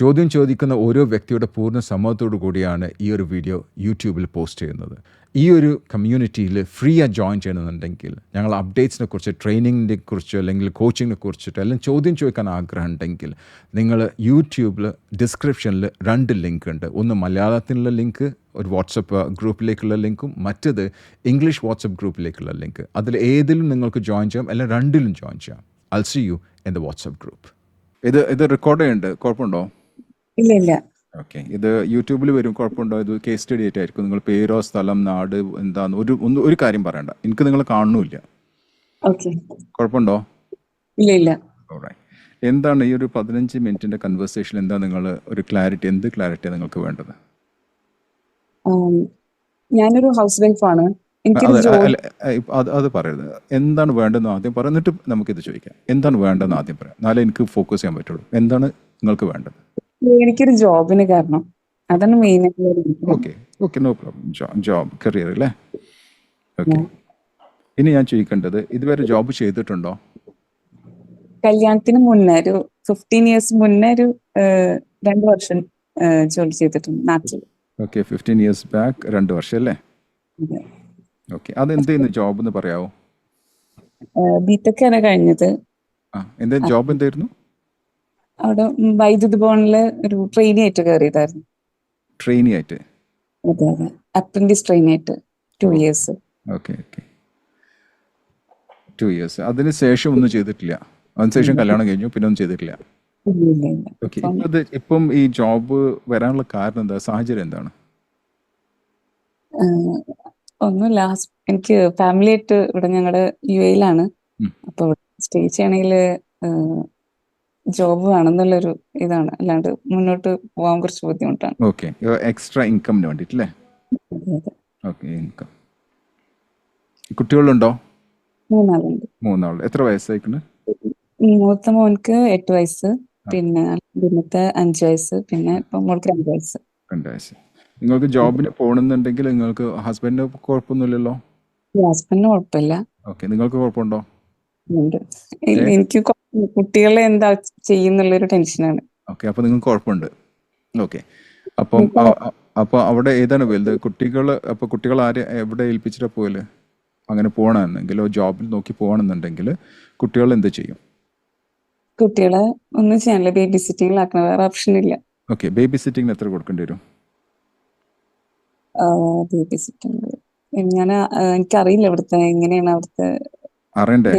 ചോദ്യം ചോദിക്കുന്ന ഓരോ വ്യക്തിയുടെ പൂർണ്ണ സമ്മതത്തോടു കൂടിയാണ് ഈ ഒരു വീഡിയോ യൂട്യൂബിൽ പോസ്റ്റ് ചെയ്യുന്നത്. ഈ ഒരു കമ്മ്യൂണിറ്റിയിൽ ഫ്രീ ആയി ജോയിൻ ചെയ്യണമെന്നുണ്ടെങ്കിൽ ഞങ്ങൾ അപ്ഡേറ്റ്സിനെ കുറിച്ച്, ട്രെയിനിങ്ങിനെ കുറിച്ച്, അല്ലെങ്കിൽ കോച്ചിങ്ങിനെ കുറിച്ചിട്ട് എല്ലാം ചോദ്യം ചോദിക്കാൻ ആഗ്രഹം ഉണ്ടെങ്കിൽ നിങ്ങൾ യൂട്യൂബിൽ ഡിസ്ക്രിപ്ഷനിൽ 2 ലിങ്ക് ഉണ്ട്. ഒന്ന് മലയാളത്തിലുള്ള ലിങ്ക്, ഒരു വാട്സപ്പ് ഗ്രൂപ്പിലേക്കുള്ള ലിങ്കും, മറ്റത് ഇംഗ്ലീഷ് വാട്സപ്പ് ഗ്രൂപ്പിലേക്കുള്ള ലിങ്ക്. അതിൽ ഏതിലും നിങ്ങൾക്ക് ജോയിൻ ചെയ്യാം, അല്ലെങ്കിൽ 2ലും ജോയിൻ ചെയ്യാം. I'll see you in the WhatsApp group. ഇത് റെക്കോർഡ് ചെയ്യുന്നുണ്ട്, കുഴപ്പമുണ്ടോ? ഇല്ല ഇല്ല. ഓക്കെ, ഇത് യൂട്യൂബിൽ വരും, കുഴപ്പമുണ്ടോ? ഇത് കേസ് സ്റ്റഡി ആയിട്ടായിരിക്കും. നിങ്ങൾ പേരോ സ്ഥലം നാട് എന്താന്ന് ഒരു കാര്യം പറയണ്ട, എനിക്ക് നിങ്ങൾ കാണുന്നില്ല. ഓക്കെ, കുഴപ്പമുണ്ടോ? ഇല്ല ഇല്ല. എന്താണ് ഈ ഒരു 15 മിനിറ്റിന്റെ കൺവേഴ്സേഷൻ? എന്താ നിങ്ങൾ ഒരു ക്ലാരിറ്റി, എന്ത് ക്ലാരിറ്റിയാണ് നിങ്ങൾക്ക് വേണ്ടത്? ഞാനൊരു ഹൗസ് വൈഫാണ്. അത് പറയരുത്. എന്താണ് വേണ്ടതെന്ന് ആദ്യം പറയാം, എന്നിട്ട് നമുക്കിത് ചോദിക്കാം. എന്താണ് വേണ്ടതെന്ന് ആദ്യം പറയാം, എന്നാലേ എനിക്ക് ഫോക്കസ് ചെയ്യാൻ പറ്റുള്ളൂ. എന്താണ് നിങ്ങൾക്ക് വേണ്ടത്? എനിക്കൊരു ജോബിന് കാരണം, അതാണ് main. Okay okay, no problem. Job, career അല്ലേ? ഓക്കെ. ഇനി ഞാൻ ചോദിക്കേണ്ടത്, ഇതുവരെ ജോബ് ചെയ്തിട്ടുണ്ടോ? കല്യാണത്തിന് മുന്നേ ഒരു 15 years മുന്നേ ഒരു 2 വർഷം ജോലി ചെയ്തിട്ടുണ്ട് നാട്ടിൽ. ഓക്കെ, 15 years ബാക്ക് 2 വർഷം അല്ലേ? ഓക്കെ, അതെന്ത് ചെയ്യുന്നു ജോബ് എന്ന് പറയാവോ? ബിടെക് ആണ് കഴിഞ്ഞത്. എന്താ ജോബ് എന്തായിരുന്നു? അവിടെ വൈദ്യുതി ഭവനില് ഒരു ട്രെയിനി ആയിട്ട് കയറിയതായിരുന്നു. ട്രെയിനി ആയിട്ട്? അതെ അതെ, അപ്രന്റീസ് ട്രെയിനി ആയിട്ട് 2 years. Okay okay, 2 years. അതിന് ശേഷം ഒന്നും ചെയ്തിട്ടില്ല? അതിനുശേഷം കല്യാണം കഴിഞ്ഞു, പിന്നെ ഒന്നും ചെയ്തിട്ടില്ല? ഓക്കെ. ഇപ്പം ഈ ജോബ് വരാനുള്ള കാരണം എന്താ, സാഹചര്യം എന്താണ്? ഒന്നുമില്ല, എനിക്ക് ഫാമിലി ആയിട്ട് ഇവിടെ ഞങ്ങളുടെ UAE-ലാണ്. അപ്പൊ സ്റ്റേ ചെയ്യണമെങ്കിൽ ജോബ് വേണമെന്നുള്ളൊരു ഇതാണ്, അല്ലാണ്ട് മുന്നോട്ട് പോകാൻ കുറച്ച് ബുദ്ധിമുട്ടാണ്. ഓക്കെ, എക്സ്ട്രാ ഇൻകമിന് വേണ്ടിട്ടല്ലേ? Okay, income. കുട്ടികളുണ്ടോ? 3 ആളുണ്ട്. 3 ആൾ. എത്ര വയസ്സായിട്ടുണ്ട്? മൂത്ത മോൻക്ക് 8 വയസ്സ്, പിന്നെ പിന്നത്തെ 5 വയസ്സ്, പിന്നെ ഇപ്പൊ മോൾക്ക് 2 വയസ്സ്. 2 വയസ്സ്. നിങ്ങൾക്ക് ജോബിന് പോകണമെന്നുണ്ടെങ്കിൽ നിങ്ങൾക്ക് ഹസ്ബൻഡിന് കുഴപ്പമൊന്നുമില്ലല്ലോ? ഹസ്ബൻഡിന് കുഴപ്പമില്ല. ഓക്കെ, നിങ്ങൾക്ക് കുഴപ്പമുണ്ടോ? എനിക്ക് കുട്ടികളെ എന്താ ചെയ്യുന്നുള്ളൊരു ടെൻഷനാണ്. ഓക്കെ, അപ്പൊ നിങ്ങൾക്ക് കുഴപ്പമുണ്ട്. ഓക്കെ, അപ്പൊ അവിടെ ഏതാണ് വലുത്? കുട്ടികൾ ആരെ എവിടെ ഏൽപ്പിച്ചിട്ടാ പോയല്? അങ്ങനെ പോകണമെന്നെങ്കിലോ ജോബിൽ നോക്കി പോകണമെന്നുണ്ടെങ്കിൽ കുട്ടികൾ എന്ത് ചെയ്യും? കുട്ടികളെ ഒന്നും ചെയ്യാനില്ല, ബേബി സിറ്റിംഗിലാക്കണം, വേറെ ഓപ്ഷൻ ഇല്ല. ഓക്കെ, ബേബി സിറ്റിംഗിന് എത്ര കൊടുക്കേണ്ടി വരും? ബേബി സിറ്റിംഗ് എനിക്കറിയില്ല ഇവിടുത്തെ എങ്ങനെയാണ്. അവിടുത്തെ അറിയണ്ടേ?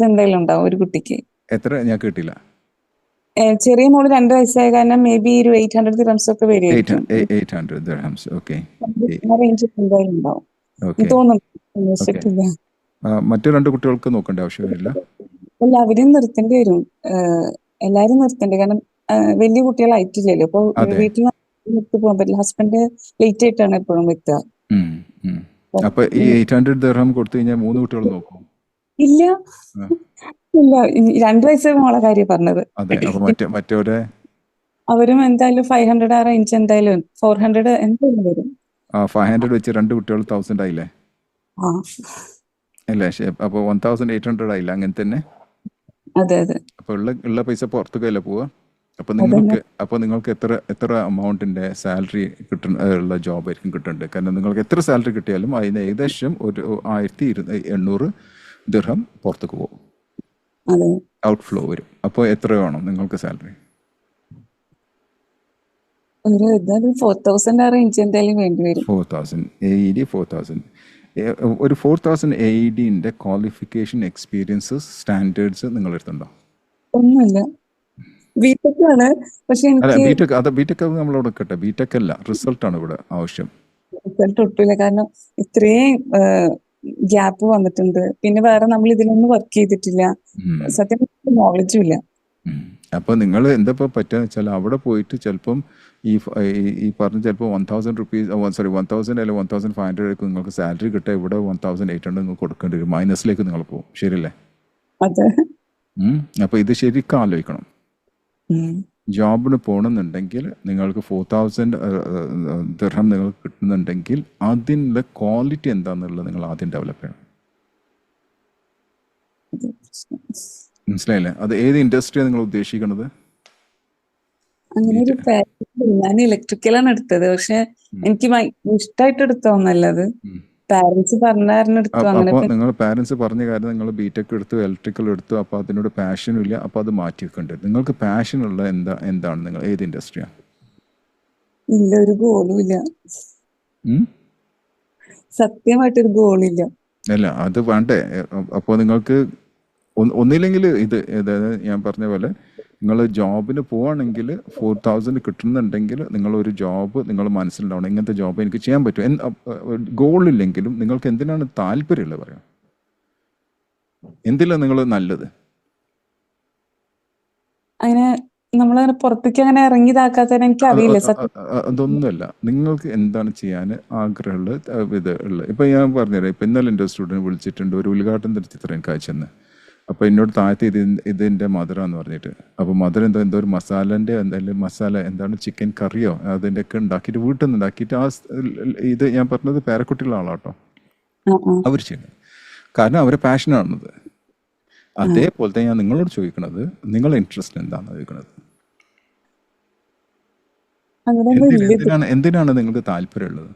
എന്തായാലും ഉണ്ടാവും ഒരു കുട്ടിക്ക്. എത്ര? ഞാൻ കേട്ടില്ല. ചെറിയ മോള് 2 വയസ്സായ കാരണം മേ ബി ഒരു 800 dirhams ഒക്കെ വരുമായിരിക്കും. 800 dirhams. ഓക്കെ, റേഞ്ച് എന്തായാലും ഉണ്ടാവും തോന്നുന്നു. മറ്റു 2 കുട്ടികൾക്ക് നോക്കേണ്ട ആവശ്യമില്ല? അല്ല, അവരും നിർത്തേണ്ടി വരും. എല്ലാരും നിർത്തേണ്ടി, കാരണം വലിയ കുട്ടികളായിട്ടില്ലല്ലോ. അപ്പൊ വീട്ടിൽ നിർത്തി പോകാൻ പറ്റില്ല. ഹസ്ബൻഡ് ലേറ്റ് ആയിട്ടാണ് എപ്പോഴും എത്തുക. അപ്പൊ ഈ 800 dirham കൊടുത്തു കഴിഞ്ഞാൽ 3 കുട്ടികൾ നോക്കും? ഇല്ല ഇല്ല, 2 വയസ്സ് മോളെ കാര്യം പറഞ്ഞത്. അതെ, അപ്പൊ മറ്റവരെ അവരും എന്തായാലും 500 ആ റേഞ്ച്, എന്തായാലും 400 എന്തായാലും വരും. 500 വെച്ച് 2 കുട്ടികൾ 1000 ആയില്ലേ? അല്ലേ? അപ്പൊ 1800 ആയില്ല? അങ്ങനെ തന്നെ. അതെ അതെ. അപ്പൊ ഉള്ള പൈസ പുറത്തേക്കല്ലേ പോവാ? അപ്പൊ നിങ്ങൾക്ക് എത്ര എമൗണ്ടിന്റെ സാലറി ഉള്ള ജോബ് ആയിരിക്കും കിട്ടുന്നുണ്ട്? കാരണം നിങ്ങൾക്ക് എത്ര സാലറി കിട്ടിയാലും അതിന് ഏകദേശം ഒരു 1800 ദിർഹം പുറത്തേക്ക് പോകും, ഔട്ട്ഫ്ലോ വരും. അപ്പോൾ എത്ര വേണം നിങ്ങൾക്ക് സാലറി? ഒരു 4000 ആ റേഞ്ച് എന്തായാലും വേണ്ടി വരും. 4000 ഒരു 4000 AED ക്വാളിഫിക്കേഷൻ, എക്സ്പീരിയൻസസ്, സ്റ്റാൻഡേർഡ്സ് നിങ്ങൾ എടുത്തുണ്ടോ? ഒന്നുമില്ല, ബിടെക് ആണ്. പക്ഷെ ബിടെക് നമ്മളോട് കേട്ടെ, ബിടെക് അല്ല, റിസൾട്ട് ആണ് ഇവിടെ ആവശ്യം. റിസൾട്ട് ഒട്ടുമില്ല, കാരണം ഇത്രയും ഗ്യാപ്പ് വന്നിട്ടുണ്ട്. പിന്നെ വേറെ നമ്മൾ ഇതിലൊന്നും വർക്ക് ചെയ്തിട്ടില്ല, സത്യം നോളജും ഇല്ല. അപ്പൊ നിങ്ങൾ എന്താ പറ്റുക വെച്ചാൽ അവിടെ പോയിട്ട് ചിലപ്പം ഈ പറഞ്ഞ ചിലപ്പോൾ 1000 rupees, 1000 അല്ലെങ്കിൽ 1500 നിങ്ങൾക്ക് സാലറി കിട്ടുക, ഇവിടെ 1800 നിങ്ങൾക്ക് കൊടുക്കേണ്ടി വരും. മൈനസിലേക്ക് നിങ്ങൾ പോകും. ശരിയല്ലേ? അപ്പൊ ഇത് ശരിക്കും ആലോചിക്കണം. ജോബിന് പോകണമെന്നുണ്ടെങ്കിൽ നിങ്ങൾക്ക് 4000 ദിർഹം നിങ്ങൾക്ക് കിട്ടുന്നുണ്ടെങ്കിൽ അതിൻ്റെ ക്വാളിറ്റി എന്താണെന്നുള്ളത് നിങ്ങൾ ആദ്യം ഡെവലപ്പ് ചെയ്യണം. മനസ്സിലായില്ലേ? അത് ഏത് ഇൻഡസ്ട്രിയാണ് നിങ്ങൾ ഉദ്ദേശിക്കുന്നത്? അങ്ങനെ ഒരു ബിടെക്. പാരന്റ് ഞാൻ ഇലക്ട്രിക്കലാണ് എടുത്തത്. പക്ഷെ എനിക്ക് ഇഷ്ടമായിട്ട് എടുത്തോന്നല്ല അത്. പാരന്റ്സ് പറഞ്ഞ കാരണം എടുത്തു. അങ്ങനെ അപ്പോൾ നിങ്ങൾ പാരൻസ് പറഞ്ഞ കാര്യം നിങ്ങൾ ബിടെക് എടുത്തു, ഇലക്ട്രിക്കൽ എടുത്തു, അപ്പോൾ അതിനോട് പാഷനും ഇല്ല, അപ്പോൾ അത് മാറ്റി വെക്കേണ്ടത്. നിങ്ങൾക്ക് പാഷനുള്ള എന്താണ് നിങ്ങൾ ഏത് ഇൻഡസ്ട്രിയാണ്? ഇല്ല, ഒരു ഗോളും ഇല്ല. സത്യമായിട്ടൊരു ഗോളില്ല. അല്ല അത് വേണ്ടേ? അപ്പോൾ നിങ്ങൾക്ക് ഒന്നില്ലെങ്കിൽ അതായത് ഞാൻ പറഞ്ഞ പോലെ നിങ്ങൾ ജോബിന് പോവുകയാണെങ്കിൽ 4000 കിട്ടുന്നുണ്ടെങ്കിൽ നിങ്ങളൊരു ജോബ് നിങ്ങൾ മനസ്സിലുണ്ടാവണം, ഇങ്ങനത്തെ ജോബ് എനിക്ക് ചെയ്യാൻ പറ്റും. ഗോളില്ലെങ്കിലും നിങ്ങൾക്ക് എന്തിനാണ് താല്പര്യമുള്ളത് പറയാം, എന്തിലാണ് നിങ്ങൾ നല്ലത്? അങ്ങനെ നമ്മളങ്ങനെ പുറത്തേക്ക് അങ്ങനെ ഇറങ്ങിയതാക്കാത്തതിന് എനിക്ക് അറിയില്ല സത്യം. അതൊന്നുമല്ല, നിങ്ങൾക്ക് എന്താണ് ചെയ്യാൻ ആഗ്രഹമുള്ളത് ഉള്ളത്. ഇപ്പം ഞാൻ പറഞ്ഞുതരാം. ഇപ്പം ഇന്നലെ എൻ്റെ സ്റ്റുഡൻറ്റ് വിളിച്ചിട്ടുണ്ട്, ഒരു ഉദ്ഘാടനത്തിൻ്റെ ചിത്രം എനിക്ക് അയച്ചെന്ന്. അപ്പോൾ എന്നോട് താഴത്തെ ഇതിൻ്റെ മധുരമെന്ന് പറഞ്ഞിട്ട്. അപ്പോൾ മധുരം എന്തോ ഒരു മസാലേൻ്റെ എന്തായാലും മസാല എന്താണ് ചിക്കൻ കറിയോ അതിൻ്റെയൊക്കെ ഉണ്ടാക്കിയിട്ട് വീട്ടിൽ നിന്ന് ഉണ്ടാക്കിയിട്ട് ഇത് ഞാൻ പറഞ്ഞത് പേരക്കുട്ടിയുള്ള ആളാട്ടോ അവർ ചെയ്യുന്നത്. കാരണം അവരെ പാഷനാണത്. അതേപോലത്തെ ഞാൻ നിങ്ങളോട് ചോദിക്കണത്, നിങ്ങളുടെ ഇൻട്രസ്റ്റ് എന്താണെന്ന് ചോദിക്കണത്. എന്തിനാണ് നിങ്ങൾക്ക് താല്പര്യമുള്ളത്?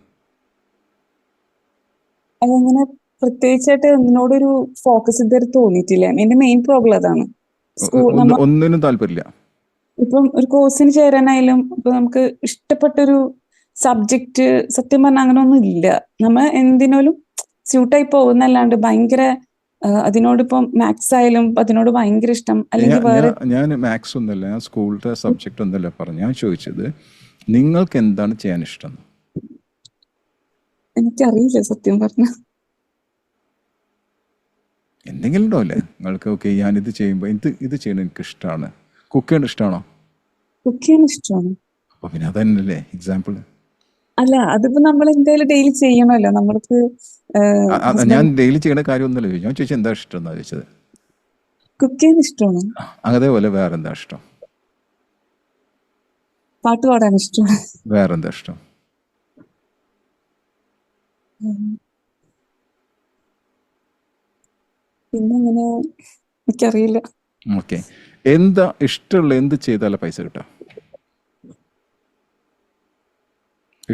അതങ്ങനെ പ്രത്യേകിച്ചായിട്ട് അതിനോടൊരു ഫോക്കസ് ഇതുവരെ തോന്നിയിട്ടില്ല. എന്റെ മെയിൻ പ്രോബ്ലം അതാണ്. ഒന്നിനും താല്പര്യമില്ല. ഇപ്പം ഒരു കോഴ്സിന് ചേരാനായാലും ഇപ്പൊ നമുക്ക് ഇഷ്ടപ്പെട്ടൊരു സബ്ജക്റ്റ് സത്യം പറഞ്ഞാൽ അങ്ങനെ ഒന്നും ഇല്ല. നമ്മ എന്തിനാലും സ്യൂട്ടായി പോകുന്നല്ലാണ്ട് ഭയങ്കര അതിനോടിപ്പം മാത്സ് ആയാലും അതിനോട് ഭയങ്കര ഇഷ്ടം അല്ലെങ്കിൽ വേറെ. ഞാൻ മാത്സ് ഒന്നുമല്ല, ഞാൻ സ്കൂളിലെ സബ്ജക്റ്റ് ഒന്നുമല്ല പറഞ്ഞു. ഞാൻ ചോദിച്ചത് നിങ്ങൾക്ക് എന്താണ് ചെയ്യാൻ ഇഷ്ടം? എനിക്കറിയില്ല സത്യം പറഞ്ഞ. എന്തെങ്കിലും ഉണ്ടാവില്ലേ നിങ്ങൾക്ക്? ഓക്കെ, ഞാനിത് ചെയ്യുമ്പോൾ ഇത് ചെയ്യണം എനിക്ക് ഇഷ്ടമാണ്. കുക്ക് ചെയ്യാൻ ഇഷ്ടമാണോ? കുക്ക് ചെയ്യാൻ ഇഷ്ടമാണ്. അപ്പോൾ പിന്നെ അതന്നെയല്ലേ എക്സാമ്പിൾ. അല്ല, അതിപ്പോ നമ്മൾ എന്തായാലും ഡെയിലി ചെയ്യണമല്ലോ. നമ്മൾക്ക് ഞാൻ ഡെയിലി ചെയ്യണ കാര്യമൊന്നുമല്ല ചോദിച്ചു. ഞാൻ ചോദിച്ചാൽ എന്താ ഇഷ്ടം എന്നാ ചോദിച്ചത്. കുക്ക് ചെയ്യാൻ ഇഷ്ടമാണ്. അതേപോലെ വേറെ എന്താ ഇഷ്ടം? പാട്ട് പാടാൻ ഇഷ്ടമാണ്. വേറെന്താ ഇഷ്ടം? പിന്നെ അങ്ങനെ എനിക്കറിയില്ല. ഓക്കെ, എന്താ ഇഷ്ടമുള്ള എന്ത് ചെയ്താലേ പൈസ കിട്ടാം?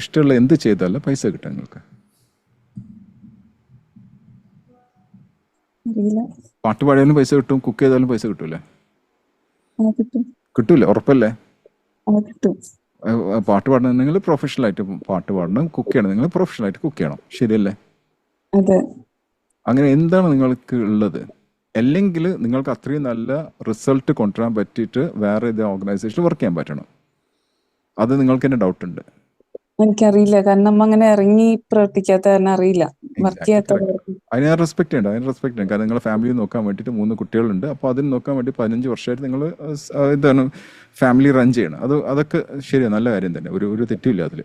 ഇഷ്ടമുള്ള എന്ത് ചെയ്താലേ പൈസ കിട്ടാം നിങ്ങൾക്ക്? പാട്ട് പാടിയാലും പൈസ കിട്ടും, കുക്ക് ചെയ്താലും പൈസ കിട്ടൂലേ? കിട്ടൂലേ? ഉറപ്പല്ലേ? പാട്ട് പാടണം നിങ്ങൾ പ്രൊഫഷണലായിട്ട് പാട്ട് പാടണം, കുക്ക് ചെയ്യണം നിങ്ങൾ പ്രൊഫഷണലായിട്ട് കുക്ക് ചെയ്യണം, ശരിയല്ലേ? അങ്ങനെ എന്താണ് നിങ്ങൾക്ക് ഉള്ളത്? അല്ലെങ്കിൽ നിങ്ങൾക്ക് അത്രയും നല്ല റിസൾട്ട് കൊണ്ടുവരാൻ പറ്റിയിട്ട് വേറെ ഏത് ഓർഗനൈസേഷനിൽ വർക്ക് ചെയ്യാൻ പറ്റണം. അത് നിങ്ങൾക്ക് തന്നെ ഡൗട്ട് ഉണ്ട്. എനിക്കറിയില്ല, കാരണം നമ്മ അങ്ങനെ ഇറങ്ങി പ്രവർത്തിക്കാത്ത കാരണം അറിയില്ല. അതിന് ഞാൻ റെസ്പെക്ട് ചെയ്യണ്ട, കാരണം നിങ്ങളെ ഫാമിലി നോക്കാൻ വേണ്ടിയിട്ട് 3 കുട്ടികളുണ്ട്. അപ്പോൾ അതിന് നോക്കാൻ വേണ്ടി 15 വർഷമായിട്ട് നിങ്ങൾ എന്താണ് ഫാമിലി റൺ ചെയ്യണം. അതൊക്കെ ശരിയാണ്, നല്ല കാര്യം തന്നെ, ഒരു തെറ്റില്ല അതിൽ.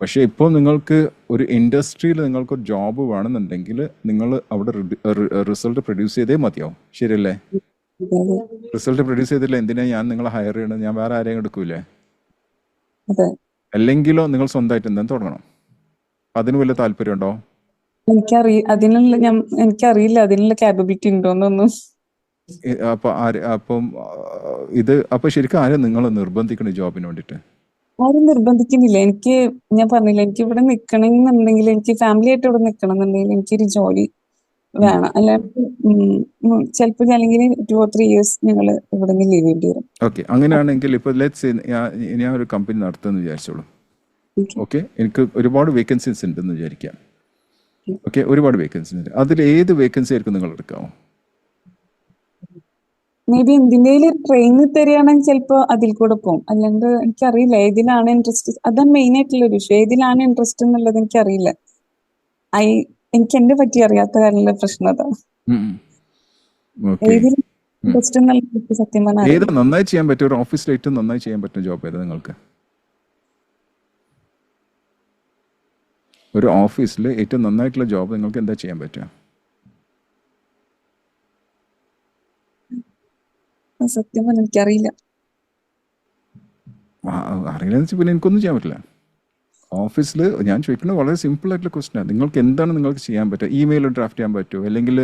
പക്ഷേ ഇപ്പോൾ നിങ്ങൾക്ക് ഒരു ഇൻഡസ്ട്രിയിൽ നിങ്ങൾക്കൊരു ജോബ് വേണമെന്നുണ്ടെങ്കിൽ നിങ്ങൾ അവിടെ റിസൾട്ട് പ്രൊഡ്യൂസ് ചെയ്തേ മതിയാവും, ശരിയല്ലേ? റിസൾട്ട് പ്രൊഡ്യൂസ് ചെയ്തില്ല എന്തിനാണ് ഞാൻ നിങ്ങളെ ഹയർ ചെയ്യണം? ഞാൻ വേറെ ആരെയും എടുക്കൂലേ? അല്ലെങ്കിലോ നിങ്ങൾ സ്വന്തമായിട്ട് എന്തെങ്കിലും തുടങ്ങണം. അതിന് വല്ല താല്പര്യമുണ്ടോ? എനിക്കറിയില്ല അതിനുള്ള ക്യാപ്പബിലിറ്റി ഉണ്ടോന്നൊന്നും. അപ്പൊ ശരിക്കും ആരും നിങ്ങളെ നിർബന്ധിക്കണ ജോബിന് വേണ്ടിയിട്ട്? ആരും നിർബന്ധിക്കുന്നില്ല. ഞാൻ പറഞ്ഞില്ല, എനിക്ക് ഇവിടെ നിൽക്കണമെന്നുണ്ടെങ്കിൽ, എനിക്ക് ഫാമിലി ആയിട്ട് ഇവിടെ നിൽക്കണം എന്നുണ്ടെങ്കിൽ എനിക്കൊരു ജോലി വേണം. അല്ലാണ്ട് ചിലപ്പോൾ അല്ലെങ്കിൽ 2 or 3 years ഞങ്ങൾ ഇവിടെ നിന്ന് ലീവ് ചെയ്യേണ്ടി വരും. ഓക്കെ, അങ്ങനെയാണെങ്കിൽ ഇപ്പോൾ ഞാൻ ഒരു കമ്പനി നടത്തുമെന്ന് വിചാരിച്ചോളൂ. ഓക്കെ, എനിക്ക് ഒരുപാട് വേക്കൻസീസ് ഉണ്ടെന്ന് വിചാരിക്കാം. ഓക്കെ, ഒരുപാട് വേക്കൻസി ഉണ്ട്. അതിൽ ഏത് വേക്കൻസി ആയിരിക്കും നിങ്ങൾ എടുക്കാമോ? മേ ബി എന്തിന്റെയും ട്രെയിനിൽ തരികയാണെങ്കിൽ ചിലപ്പോൾ അതിൽ കൂടെ പോകും. അല്ലാണ്ട് എനിക്കറിയില്ല ഏതിലാണ് ഇൻട്രസ്റ്റ്. അതാണ് മെയിൻ ആയിട്ടുള്ള ഒരു വിഷയം, ഏതിലാണ് ഇൻട്രസ്റ്റ് എന്നുള്ളത് എനിക്കറിയില്ല. എനിക്ക് എന്നെ പറ്റി അറിയാത്ത കാര്യമുള്ള പ്രശ്നം അതാണ്. ഏതിൽ ഇൻട്രസ്റ്റ് എന്നുള്ളത് സത്യം പറഞ്ഞാൽ ഏത് നന്നായി ചെയ്യാൻ പറ്റും? ഒരു ഓഫീസിൽ ഏറ്റവും നന്നായി ചെയ്യാൻ പറ്റുന്ന ജോബ് ഏതാ നിങ്ങൾക്ക്? ഒരു ഓഫീസിൽ ഏറ്റവും നന്നായിട്ടുള്ള ജോബ് നിങ്ങൾക്ക് എന്താ ചെയ്യാൻ പറ്റുക? സത്യം പറഞ്ഞാൽ എനിക്കറിയില്ല. അറിയില്ലെന്ന് വെച്ചാൽ പിന്നെ എനിക്കൊന്നും ചെയ്യാൻ പറ്റില്ല. ഓഫീസിൽ ഞാൻ ചോദിക്കുന്നത് വളരെ സിമ്പിൾ ആയിട്ടുള്ള ക്വസ്റ്റ്യനാണ്. നിങ്ങൾക്ക് എന്താണ് നിങ്ങൾക്ക് ചെയ്യാൻ പറ്റുക? ഇമെയിൽ ഡ്രാഫ്റ്റ് ചെയ്യാൻ പറ്റുമോ, അല്ലെങ്കിൽ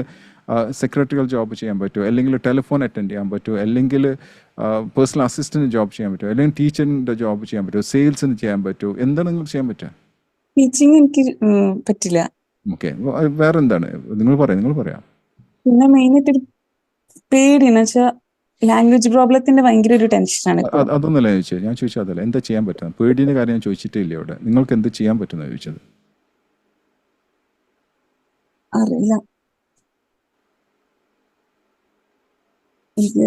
സെക്രട്ടറിയൽ ജോബ് ചെയ്യാൻ പറ്റുമോ, അല്ലെങ്കിൽ ടെലിഫോൺ അറ്റൻഡ് ചെയ്യാൻ പറ്റുമോ, അല്ലെങ്കിൽ പേഴ്സണൽ അസിസ്റ്റൻറ്റ് ജോബ് ചെയ്യാൻ പറ്റുമോ, അല്ലെങ്കിൽ ടീച്ചറിൻ്റെ ജോബ് ചെയ്യാൻ പറ്റുമോ, സെയിൽസിന് ചെയ്യാൻ പറ്റുമോ, എന്താണ് നിങ്ങൾക്ക് ചെയ്യാൻ പറ്റുക? ടീച്ചിങ് എനിക്ക് പറ്റില്ല. ഓക്കെ, വേറെ എന്താണ് നിങ്ങൾ പറയാം. പിന്നെ മെയിനായിട്ട് ഒരു പേടി എന്ന് വെച്ചാൽ ലാംഗ്വേജ് പ്രോബ്ലത്തിന്റെ ഭയങ്കര ഒരു ടെൻഷനാണ് ഇപ്പൊ. അതൊന്നല്ല ചോദിച്ചത്, ഞാൻ ചോദിച്ചത് അതല്ല, എന്താ ചെയ്യാൻ പറ്റുക? പേടിയുടെ കാര്യം ഞാൻ ചോദിച്ചിട്ടേ ഇല്ല ഇവിടെ. നിങ്ങൾക്ക് എന്ത് ചെയ്യാൻ പറ്റുമെന്ന് ചോദിച്ചത്. അറിയില്ല, ഇത്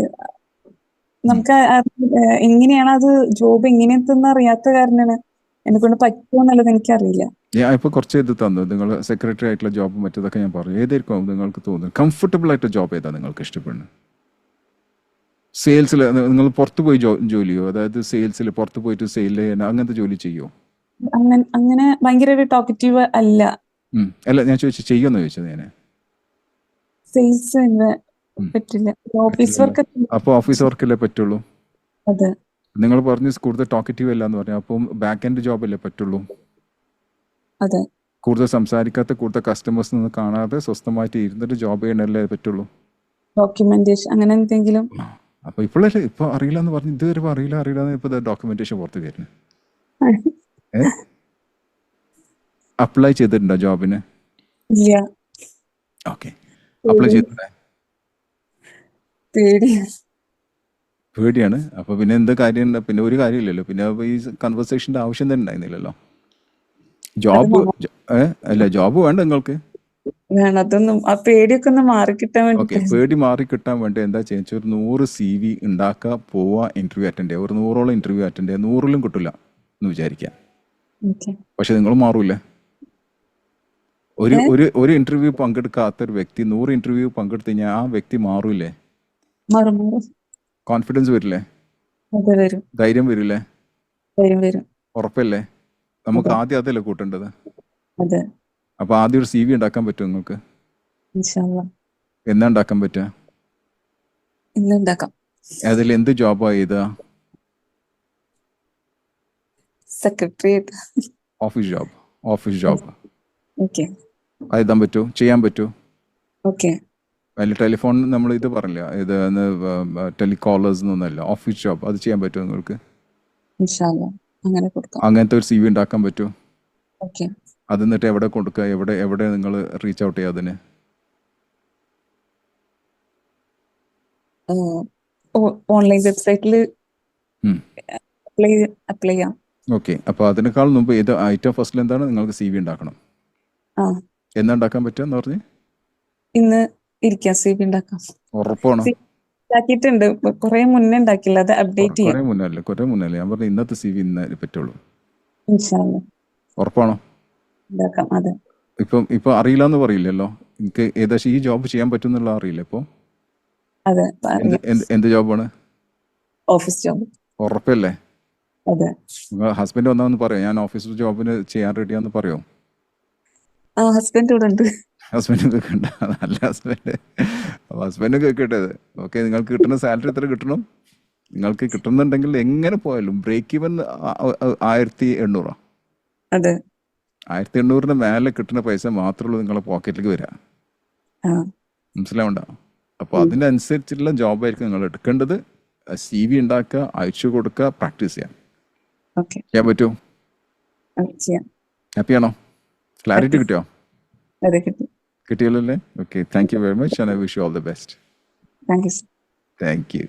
നമുക്ക് എങ്ങനെയാണ് അത് ജോബ് എങ്ങനെയെന്ന് അറിയാത്ത കാരണമാണ് എന്നെ കൊണ്ട് പറ്റുമോ എന്നുള്ളത് എനിക്കറിയില്ല. ഞാൻ ഇപ്പോൾ കുറച്ച് ഇത് തന്നു, നിങ്ങൾ സെക്രട്ടറി ആയിട്ടുള്ള ജോബ് മറ്റേതൊക്കെ ഞാൻ പറഞ്ഞു. ഏതായിരിക്കും നിങ്ങൾക്ക് തോന്നുന്നത് കംഫർട്ടബിൾ ആയിട്ട് ജോബ് ഏതാണ് നിങ്ങൾക്ക് ഇഷ്ടപ്പെടുന്നത്? സെയിൽസിൽ നിങ്ങൾ പുറത്ത് പോയി ജോലി ചെയ്യോ? അതായത് സെയിൽസിൽ പുറത്ത് പോയിട്ട് സെയിൽ ചെയ്യാൻ അങ്ങനത്തെ ജോലി ചെയ്യുമോ? അങ്ങനെ ഭയങ്കര ഒരു ടോക്കറ്റീവ് അല്ല. അല്ല, ഞാൻ ചെയ്യുമെന്ന് ചോദിച്ചത് ഞാൻ. സെയിൽസ് പറ്റില്ല, ഓഫീസ് വർക്ക്. അപ്പോൾ ഓഫീസ് വർക്കല്ലേ പറ്റുള്ളൂ. അതെ, നിങ്ങൾ പറഞ്ഞു കൂടുതൽ ടോക്കറ്റീവ് അല്ല എന്ന് പറഞ്ഞു. അപ്പം ബാക്ക് എൻഡ് ജോബ് അല്ലേ പറ്റുള്ളൂ. അതെ, കൂടുതൽ സംസാരിക്കാത്ത, കൂടുതൽ കസ്റ്റമേഴ്സ് നിന്ന് കാണാതെ സ്വസ്ഥമായിട്ട് ഇരുന്നിട്ട് ജോബ് ചെയ്യണല്ലേ പറ്റുള്ളൂ. ഡോക്യുമെന്റേഷൻ അങ്ങനെ എന്തെങ്കിലും. അപ്പോൾ ഇപ്പോഴല്ലേ ഇപ്പോൾ അറിയില്ല എന്ന് പറഞ്ഞു, ഇതുവരെ അറിയില്ല എന്ന് ഇപ്പോൾ ഡോക്യുമെന്റേഷൻ പുറത്ത് തരുന്നത്. അപ്ലൈ ചെയ്തിട്ടുണ്ടോ ജോബിന്? ഇല്ല. ഓക്കെ, അപ്ലൈ ചെയ്തിട്ടുണ്ടേ? പേടിയാണ്. അപ്പോൾ പിന്നെ എന്ത് കാര്യം? പിന്നെ ഒരു കാര്യമില്ലല്ലോ. പിന്നെ ഈ കൺവെർസേഷൻ്റെ ആവശ്യം തന്നെ ഉണ്ടായിരുന്നില്ലല്ലോ. ജോബ് വേണ്ട നിങ്ങൾക്ക്? അതൊന്നും ആ പേടിയൊക്കെ ഒന്ന് മാറിക്കിട്ടാൻ വേണ്ടി. ഓക്കെ, പേടി മാറിക്കിട്ടാൻ വേണ്ടി എന്താ ചെയ്യുക? ഒരു 100 CV ഉണ്ടാക്കുക, പോവുക, ഇന്റർവ്യൂ അറ്റൻഡ് ചെയ്യുക. ഒരു 100ഓളം ഇന്റർവ്യൂ അറ്റൻഡ് ചെയ്യുക. 100ലും കിട്ടില്ല എന്ന് വിചാരിക്കുക. പക്ഷെ നിങ്ങൾ മാറൂല്ലേ? ഒരു ഇന്റർവ്യൂ പങ്കെടുക്കാത്തൊരു വ്യക്തി 100 ഇന്റർവ്യൂ പങ്കെടുത്തു കഴിഞ്ഞാൽ ആ വ്യക്തി മാറൂല്ലേ? കോൺഫിഡൻസ് വരില്ലേ? ധൈര്യം വരില്ലേ? ഉറപ്പല്ലേ? നമുക്ക് ആദ്യം അതല്ലേ കൂട്ടേണ്ടത്. അപ്പൊ ആദ്യം ഒരു CV ഉണ്ടാക്കാൻ പറ്റുമോ നിങ്ങൾക്ക്? എന്നാ ഉണ്ടാക്കാൻ പറ്റുക? അതിൽ എന്ത് ജോബാ ചെയ്താ? സെക്രട്ടറിയേറ്റ്. ഓഫീസ് ജോബ് എഴുതാൻ പറ്റുമോ? ചെയ്യാൻ പറ്റുമോ? അതിൽ ടെലിഫോൺ നമ്മൾ ഇത് പറഞ്ഞില്ല, ഇത് ടെലികോളേഴ്സ് എന്നൊന്നല്ല, ഓഫീസ് ജോബ്. അത് ചെയ്യാൻ പറ്റുമോ നിങ്ങൾക്ക്? അങ്ങനത്തെ ഒരു CV ഉണ്ടാക്കാൻ പറ്റുമോ? അത് എന്നിട്ട് എവിടെ കൊടുക്കുക? എവിടെ നിങ്ങൾ റീച്ച് ഔട്ട് ചെയ്യുക അതിന്? ഓൺലൈൻ വെബ്സൈറ്റിൽ അപ്ലൈ ചെയ്യാം. ഓക്കെ, അപ്പോൾ അതിനേക്കാൾ മുമ്പ് ഏത് ഐറ്റം ഫസ്റ്റിൽ എന്താണ് നിങ്ങൾക്ക് CV ഉണ്ടാക്കണം. എന്നാ ഉണ്ടാക്കാൻ പറ്റുക എന്ന് പറഞ്ഞ്? ഇന്ന് ഇരിക്കാം, CV ഉണ്ടാക്കാം. ഉറപ്പാണോ? ഉണ്ടാക്കിയിട്ടുണ്ട്, കുറെ മുന്നേ ഉണ്ടാക്കില്ല, അത് അപ്ഡേറ്റ് ചെയ്യാം. കുറെ മുന്നല്ലേ ഞാൻ പറഞ്ഞു. ഇന്നത്തെ CV ഇന്നേ പറ്റുള്ളൂ. ഇൻഷാല്ലാ ഉറപ്പാണോ? ഉണ്ടാക്കാം. അതെ, ഇപ്പൊ അറിയില്ല എന്ന് പറയില്ലല്ലോ. എനിക്ക് ഏകദേശം ഈ ജോബ് ചെയ്യാൻ പറ്റും എന്നുള്ള അറിയില്ല ഇപ്പൊ. അതെ, എന്ത് ജോബാണ്? Office job. ഉറപ്പല്ലേ? അതെ. ഹസ്ബൻഡ് വന്നാന്ന് പറയാം, ഞാൻ ഓഫീസ് ജോബിന് ചെയ്യാൻ റെഡിയാന്ന് പറയോ? ഹസ്ബൻഡ് ഇവിടെ ഉണ്ട്. ഹസ്ബൻഡ് കേൾക്കണ്ട, നല്ല ഹസ്ബൻഡ് കേൾക്കട്ടെ. ഓക്കെ, നിങ്ങൾക്ക് കിട്ടുന്ന സാലറി എത്ര കിട്ടണം? നിങ്ങൾക്ക് കിട്ടുന്നുണ്ടെങ്കിൽ എങ്ങനെ പോയാലും ബ്രേക്ക് ഈവൻ 1800. അതെ, 1800 മേലെ കിട്ടുന്ന പൈസ മാത്രമേ നിങ്ങളെ പോക്കറ്റിലേക്ക് വരിക. മനസ്സിലാവണ്ട? അപ്പോൾ അതിനനുസരിച്ചുള്ള ജോബായിരിക്കും നിങ്ങൾ എടുക്കേണ്ടത്. CV ഉണ്ടാക്കുക, അയച്ചു കൊടുക്കുക, പ്രാക്ടീസ് ചെയ്യാം. ചെയ്യാൻ പറ്റുമോ? ഹാപ്പിയാണോ? ക്ലാരിറ്റി കിട്ടിയോ? കിട്ടിയല്ലോ അല്ലേ? Okay, thank you very much and I wish you all the best. Thank you. Thank you.